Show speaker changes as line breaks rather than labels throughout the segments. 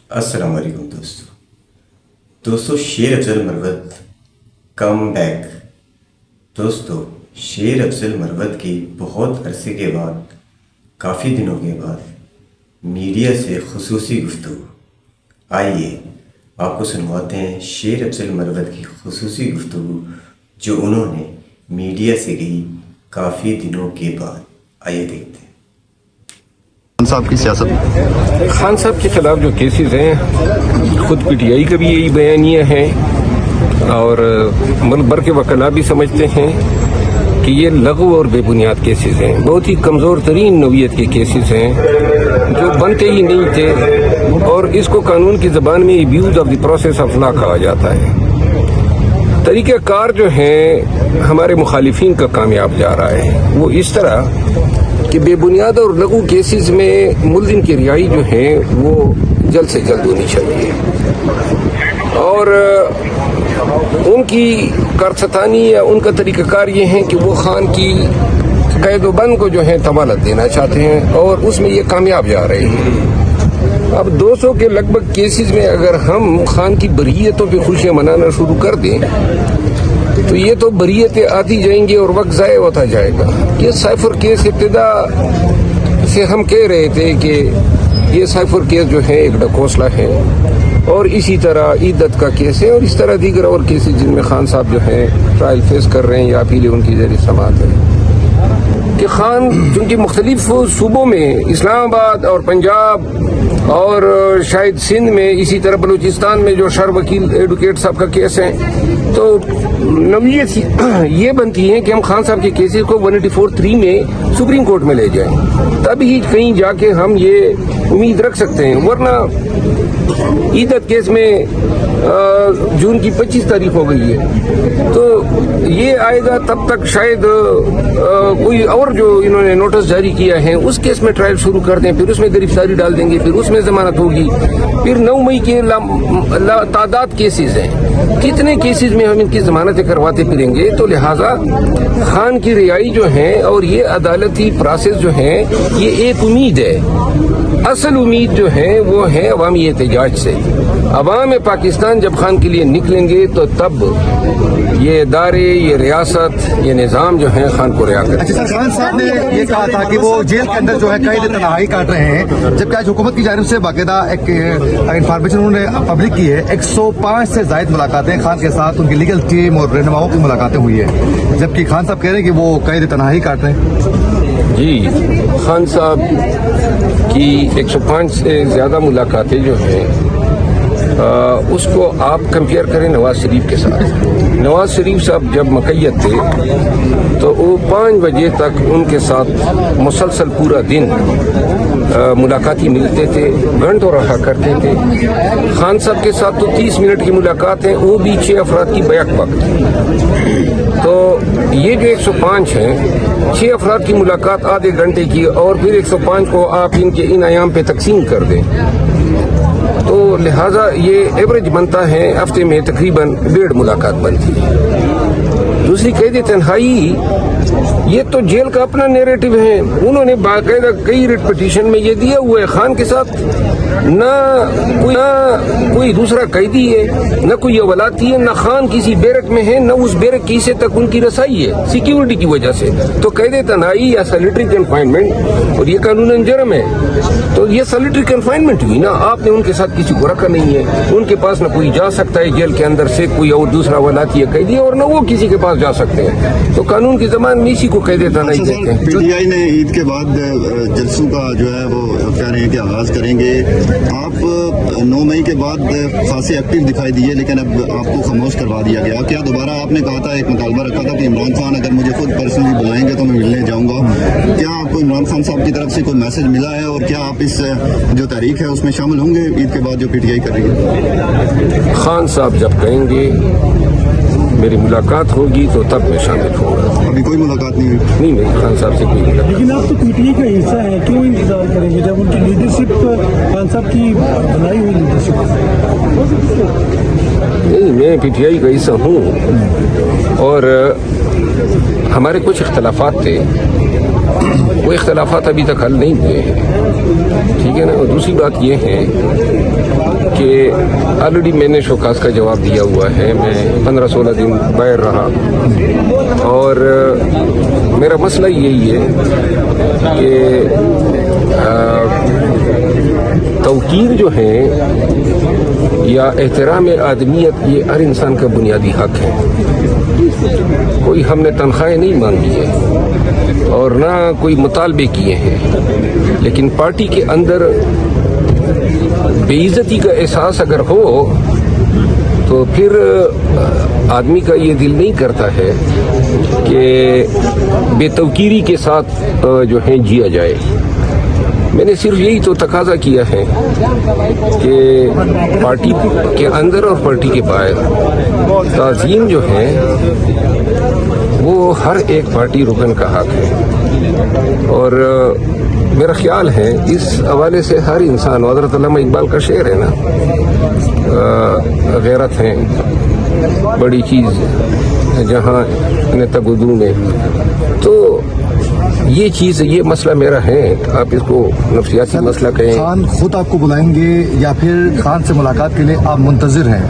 السلام علیکم دوستو شیر افضل مروت کم بیک. دوستو شیر افضل مروت کی بہت عرصے کے بعد، کافی دنوں کے بعد میڈیا سے خصوصی گفتگو. آئیے آپ کو سنواتے ہیں شیر افضل مروت کی خصوصی گفتگو جو انہوں نے میڈیا سے کی کافی دنوں کے بعد. آئیے دیکھتے ہیں.
خان صاحب کی سیاست،
خان صاحب کے خلاف جو کیسز ہیں، خود پی ٹی آئی کا بھی یہی بیانیہ ہے اور ملک بھر کے وکلاء بھی سمجھتے ہیں کہ یہ لغو اور بے بنیاد کیسز ہیں. بہت ہی کمزور ترین نوعیت کے کیسز ہیں جو بنتے ہی نہیں تھے، اور اس کو قانون کی زبان میں abuse of the process of law کہا جاتا ہے. طریقہ کار جو ہے ہمارے مخالفین کا کامیاب جا رہا ہے، وہ اس طرح کہ بے بنیاد اور لغو کیسز میں ملزم کی رہائی جو ہے وہ جلد سے جلد ہونی چاہیے، اور ان کی کارستانی یا ان کا طریقہ کار یہ ہے کہ وہ خان کی قید و بند کو جو ہے طوالت دینا چاہتے ہیں، اور اس میں یہ کامیاب جا رہے ہیں. اب 200 کے لگ بھگ کیسز میں اگر ہم خان کی بریتوں پہ خوشیاں منانا شروع کر دیں تو یہ تو بریتیں آتی جائیں گی اور وقت ضائع ہوتا جائے گا. یہ سائفر کیس ابتدا سے ہم کہہ رہے تھے کہ یہ سائفر کیس جو ہے ایک ڈکوسلا ہے، اور اسی طرح عیدت کا کیس ہے، اور اس طرح دیگر اور کیسز جن میں خان صاحب جو ہیں ٹرائل فیس کر رہے ہیں یا اپیلیں ان کی زیر سماعت ہے. کہ خان چونکہ مختلف صوبوں میں اسلام آباد اور پنجاب اور شاید سندھ میں، اسی طرح بلوچستان میں جو شر وکیل ایڈوکیٹ صاحب کا کیس ہے، تو نوعیت یہ بنتی ہے کہ ہم خان صاحب کے کیسز کو 184(3) میں سپریم کورٹ میں لے جائیں، تب ہی کہیں جا کے ہم یہ امید رکھ سکتے ہیں. ورنہ عیدت کیس میں جون کی 25 تاریخ ہو گئی ہے، تو یہ آئے گا تب تک شاید کوئی اور جو انہوں نے نوٹس جاری کیا ہے اس کیس میں ٹرائل شروع کر دیں، پھر اس میں گرفتاری ڈال دیں گے، پھر اس میں ضمانت ہوگی، پھر 9 مئی کے تعداد کیسز ہیں. کتنے کیسز میں ہم ان کی ضمانتیں کرواتے پھریں گے؟ تو لہٰذا خان کی رہائی جو ہے اور یہ عدالتی پروسیس جو ہے یہ ایک امید ہے. اصل امید جو ہے وہ ہے عوامی احتجاج سے. عوام پاکستان جب خان کے لیے نکلیں گے تو تب یہ ادارے، یہ ریاست، یہ نظام جو ہے خان کو رہا کرے.
اچھا سر، خان صاحب نے یہ کہا تھا کہ وہ جیل کے اندر جو ہے قید تنہائی کاٹ رہے ہیں، جبکہ آج حکومت کی جانب سے باقاعدہ ایک انفارمیشن انہوں نے پبلک کی ہے. 105 سے زائد ملاقاتیں خان کے ساتھ ان کی لیگل ٹیم اور رہنماؤں کی ملاقاتیں ہوئی ہیں، جبکہ خان صاحب کہہ رہے ہیں کہ وہ قید تنہائی کاٹ رہے ہیں.
جی، خان صاحب کی 105 سے زیادہ ملاقاتیں جو ہیں اس کو آپ کمپیئر کریں نواز شریف کے ساتھ. نواز شریف صاحب جب مقید تھے تو وہ 5 بجے تک ان کے ساتھ مسلسل پورا دن ملاقاتی ملتے تھے، گھنٹوں رہا کرتے تھے. خان صاحب کے ساتھ تو 30 منٹ کی ملاقات ہیں، وہ بھی 6 افراد کی بیک وقت. تو یہ جو 105 ہیں، 6 افراد کی ملاقات آدھے گھنٹے کی، اور پھر 105 کو آپ ان ایام پہ تقسیم کر دیں، تو لہٰذا یہ ایوریج بنتا ہے ہفتے میں تقریباً 1.5 ملاقات بنتی ہے. دوسری قید تنہائی یہ تو جیل کا اپنا نیریٹو ہے. انہوں نے باقاعدہ کئی ریٹ پٹیشن میں یہ دیا ہوا ہے خان کے ساتھ نہ کوئی دوسرا قیدی ہے، نہ کوئی اولاتی ہے، نہ خان کسی بیرک میں ہے، نہ اس بیرک کی حصے تک ان کی رسائی ہے سیکیورٹی کی وجہ سے. تو قید تنہائی یا سیلیٹری کنفائنمنٹ، اور یہ قانوناً جرم ہے، تو یہ سیلیٹری کنفائنمنٹ ہوئی نا. آپ نے ان کے ساتھ کسی کو رکھا نہیں ہے، ان کے پاس نہ کوئی جا سکتا ہے جیل کے اندر سے کوئی اور دوسرا ولاتی ہے قیدی، اور نہ وہ کسی کے پاس جا سکتے ہیں. تو قانون کی زبان میں اسی کو قید تنہائی کہتے ہیں.
پی ٹی آئی نے عید کے بعد جلسوں کا جو ہے وہ کہہ رہے ہیں کہ آغاز کریں گے. آپ 9 مئی کے بعد خاصے ایکٹیو دکھائی دیے، لیکن اب آپ کو خاموش کروا دیا گیا. کیا دوبارہ آپ نے کہا تھا، ایک مطالبہ رکھا تھا کہ عمران خان اگر مجھے خود پرسنلی بلائیں گے تو میں ملنے جاؤں گا؟ کیا آپ کو عمران خان صاحب کی طرف سے کوئی میسج ملا ہے، اور کیا آپ اس جو تحریک ہے اس میں شامل ہوں گے عید کے بعد جو پی ٹی آئی کر رہی ہے؟
خان صاحب جب کہیں گے میری ملاقات ہوگی تو تب میں شامل ہوں گا.
ابھی کوئی ملاقات نہیں ہوئی؟
نہیں، میری خان صاحب سے کوئی ملاقات.
لیکن آپ تو پی ٹی آئی کا حصہ ہیں، کیوں انتظار کریں گے جب ان کی لیڈرشپ خان صاحب کی بنائی ہوئی لیڈرشپ؟
نہیں، میں پی ٹی آئی کا حصہ ہوں، اور ہمارے کچھ اختلافات تھے، وہ اختلافات ابھی تک حل نہیں ہوئے ہیں. ٹھیک ہے نا. اور دوسری بات یہ ہے کہ آلریڈی میں نے شوکاز کا جواب دیا ہوا ہے. میں 15-16 دن باہر رہا اور میرا مسئلہ یہی ہے کہ توقیر جو ہے یا احترام آدمیت یہ ہر انسان کا بنیادی حق ہے. کوئی ہم نے تنخواہیں نہیں مانگی ہے اور نہ کوئی مطالبے کیے ہیں، لیکن پارٹی کے اندر بے عزتی کا احساس اگر ہو تو پھر آدمی کا یہ دل نہیں کرتا ہے کہ بے توقیری کے ساتھ جو ہے جیا جائے. میں نے صرف یہی تو تقاضا کیا ہے کہ پارٹی کے اندر اور پارٹی کے باہر تعظیم جو ہے وہ ہر ایک پارٹی رکن کا حق ہے. اور میرا خیال ہے اس حوالے سے ہر انسان، حضرت علامہ اقبال کا شعر ہے نا، غیرت ہے بڑی چیز جہاں تگدو میں، تو یہ چیز، یہ مسئلہ میرا ہے. آپ اس کو نفسیاتی مسئلہ کہیں.
خان خود آپ کو بلائیں گے یا پھر خان سے ملاقات کے لیے آپ منتظر ہیں؟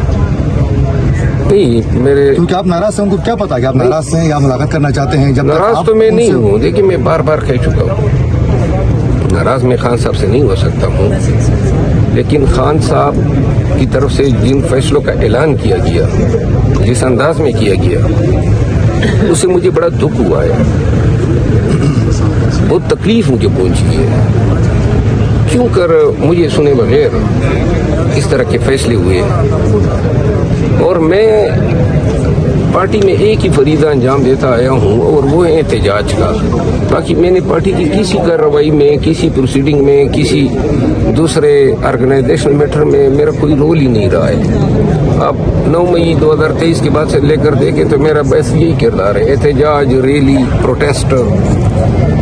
نہیں، میرے
کیونکہ آپ ناراض ہیں، ان کو کیا پتا کہ آپ ناراض ہیں یا ملاقات کرنا چاہتے ہیں؟ جب
ناراض تو میں نہیں ہوں، دیکھیے میں بار بار کہہ چکا ہوں ناراض میں خان صاحب سے نہیں ہو سکتا ہوں، لیکن خان صاحب کی طرف سے جن فیصلوں کا اعلان کیا گیا، جس انداز میں کیا گیا، اس سے مجھے بڑا دکھ ہوا ہے، بہت تکلیف مجھے پہنچی ہے. کیوں کر مجھے سنے بغیر اس طرح کے فیصلے ہوئے، اور میں پارٹی میں ایک ہی فریضہ انجام دیتا آیا ہوں اور وہ ہے احتجاج کا. باقی میں نے پارٹی کی کسی کارروائی میں، کسی پروسیڈنگ میں، کسی دوسرے آرگنائزیشنل میٹر میں میرا کوئی رول ہی نہیں رہا ہے. اب 9 مئی 2023 کے بعد سے لے کر دیکھیں تو میرا بس یہی کردار ہے، احتجاج، ریلی، پروٹیسٹ.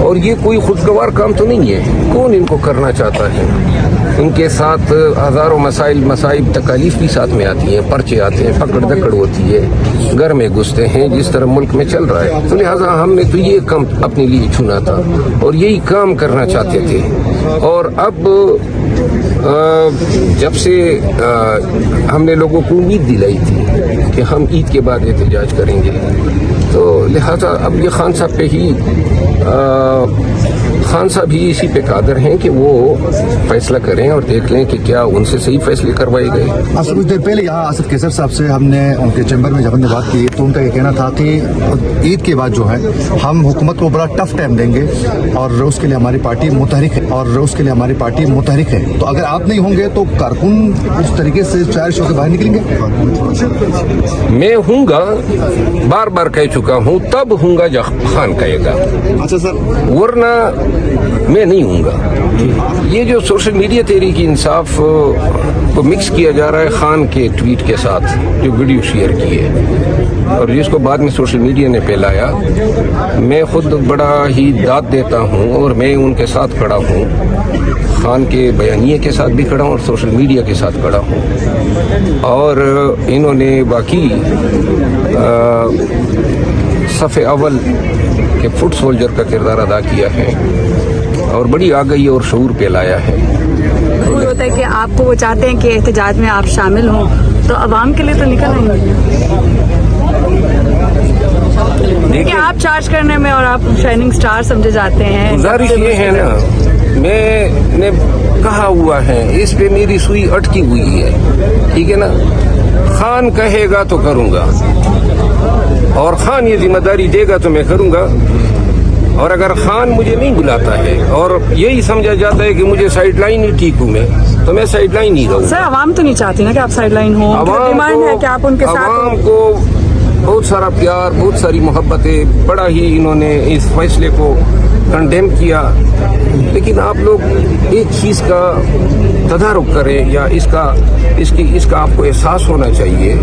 اور یہ کوئی خوشگوار کام تو نہیں ہے، کون ان کو کرنا چاہتا ہے؟ ان کے ساتھ ہزاروں مسائل، مصائب، تکالیف بھی ساتھ میں آتی ہیں، پرچے آتے ہیں، پکڑ دکڑ ہوتی ہے، گھر میں گھستے ہیں، جس طرح ملک میں چل رہا ہے. تو لہٰذا ہم نے تو یہ کام اپنے لیے چنا تھا اور یہی کام کرنا چاہتے تھے. اور اب جب سے ہم نے لوگوں کو امید دلائی تھی کہ ہم عید کے بعد احتجاج کریں گے، تو لہٰذا اب یہ خان صاحب پہ ہی خان صاحب ہی اسی پہ قادر ہیں کہ وہ فیصلہ کریں اور دیکھ لیں کہ کیا ان سے صحیح فیصلے کروائے گئے.
کچھ دیر پہلے یہاں آصف کیسر صاحب سے ہم نے ان کے چیمبر میں جب ہم نے بات کی تو ان کا یہ کہنا تھا کہ عید کے بعد جو ہے ہم حکومت کو بڑا ٹف ٹائم دیں گے اور اس کے لیے ہماری پارٹی متحرک ہے تو اگر آپ نہیں ہوں گے تو کارکن اس طریقے سے چار شو سے باہر نکلیں گے.
میں ہوں گا، بار بار کہہ چکا ہوں، تب ہوں گا جب خان کہے گا.
اچھا سر،
ورنہ میں نہیں ہوں گا. یہ جو سوشل میڈیا تحریک انصاف کو مکس کیا جا رہا ہے خان کے ٹویٹ کے ساتھ، جو ویڈیو شیئر کی ہے اور جس کو بعد میں سوشل میڈیا نے پھیلایا، میں خود بڑا ہی داد دیتا ہوں اور میں ان کے ساتھ کھڑا ہوں، خان کے بیانیے کے ساتھ بھی کھڑا ہوں اور سوشل میڈیا کے ساتھ کھڑا ہوں. اور انہوں نے باقی صف اول کے فٹ سولجر کا کردار ادا کیا ہے اور بڑی آگہی اور شعور پہ لایا ہے.
ہوتا ہے کہ آپ کو وہ چاہتے ہیں کہ احتجاج میں آپ شامل ہوں، تو عوام کے لیے تو نکل آئیں گے کہ آپ چارج کرنے میں، اور آپ شائننگ سٹار سمجھے جاتے ہیں.
گزارش یہ ہے نا، میں نے کہا ہوا ہے، اس پہ میری سوئی اٹکی ہوئی ہے، ٹھیک ہے نا. خان کہے گا تو کروں گا اور خان یہ ذمہ داری دے گا تو میں کروں گا. اور اگر خان مجھے نہیں بلاتا ہے اور یہی سمجھا جاتا ہے کہ مجھے سائیڈ لائن ہی ٹھیک ہوں میں، تو میں سائیڈ لائن ہی رہوں.
سر عوام تو نہیں چاہتی نا کہ آپ سائیڈ لائن ہوں، ڈیمانڈ ہے کہ آپ ان کے ساتھ.
عوام کو بہت سارا پیار، بہت ساری محبت ہے، بڑا ہی انہوں نے اس فیصلے کو کنڈیم کیا. لیکن آپ لوگ ایک چیز کا تدارک کریں، یا اس کا آپ کو احساس ہونا چاہیے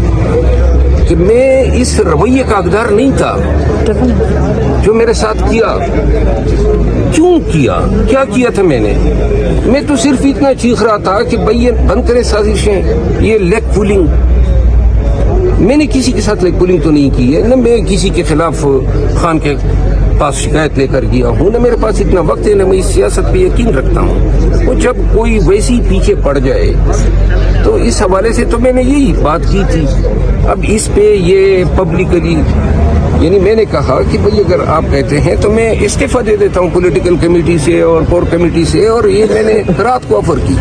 کہ میں اس رویے کا حقدار نہیں تھا جو میرے ساتھ کیا. کیوں کیا؟ کیا کیا تھا میں نے؟ میں تو صرف اتنا چیخ رہا تھا کہ بھائی یہ بند کرے سازشیں، یہ لیگ پولنگ. میں نے کسی کے ساتھ لیگ پولنگ تو نہیں کی ہے، نہ میں کسی کے خلاف خان کے پاس شکایت لے کر گیا ہوں، نہ میرے پاس اتنا وقت ہے، نہ میں اس سیاست پہ یقین رکھتا ہوں. وہ جب کوئی ویسی پیچھے پڑ جائے تو اس حوالے سے تو میں نے یہی بات کی تھی. اب اس پہ یہ پبلکلی یعنی میں نے کہا کہ بھئی اگر آپ کہتے ہیں تو میں استعفیٰ دے دیتا ہوں پولیٹیکل کمیٹی سے اور کور کمیٹی سے. اور یہ میں نے رات کو آفر کی.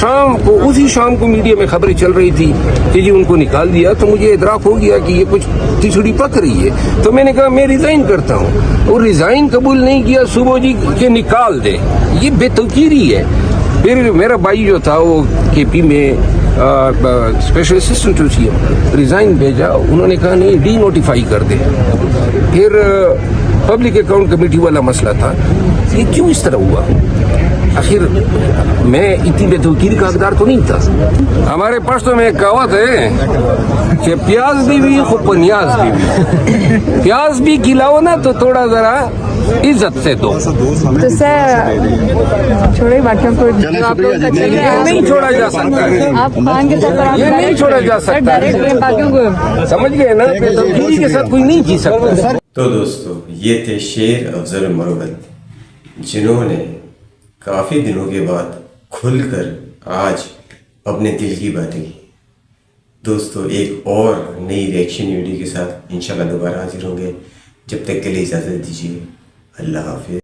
شام کو اسی شام کو میڈیا میں خبریں چل رہی تھی کہ جی ان کو نکال دیا. تو مجھے ادراک ہو گیا کہ یہ کچھ کھچڑی پک رہی ہے. تو میں نے کہا میں ریزائن کرتا ہوں. اور ریزائن قبول نہیں کیا صبح جی کہ نکال دے. یہ بے توقیری ہے. پھر میرا بھائی جو تھا وہ کے پی میں special assistant to C M resign بھیجا. انہوں نے کہا نہیں ڈی نوٹیفائی کر دے. پھر پبلک اکاؤنٹ کمیٹی والا مسئلہ تھا. یہ کیوں اس طرح ہوا؟ آخر میں اتنی بے توقیری کا حقدار تو نہیں تھا. ہمارے پاس تو میں کہاوت ہے کہ پیاز بھی بھی خوب پنیاز بھی بھی. پیاز بھی کھلاؤ نا تو تھوڑا ذرا عزت سے دو.
تو سر چھوڑے باقیوں کو آپ لوگ
نہیں چھوڑا جا سکتا ہے.
آپ خان کے طور پر
یہ نہیں چھوڑا جا سکتا.
ڈائریکٹ باقیوں کو
سمجھ گئے نا؟ بے توقیری کے ساتھ کوئی نہیں جی سکتا.
تو دوستو یہ تھے شیر افضل مروت جنہوں نے کافی دنوں کے بعد کھل کر آج اپنے دل کی باتیں کی. دوستو ایک اور نئی ریئیکشن ویڈیو کے ساتھ انشاءاللہ دوبارہ حاضر ہوں گے. جب تک کے لیے اجازت دیجیے. اللہ حافظ.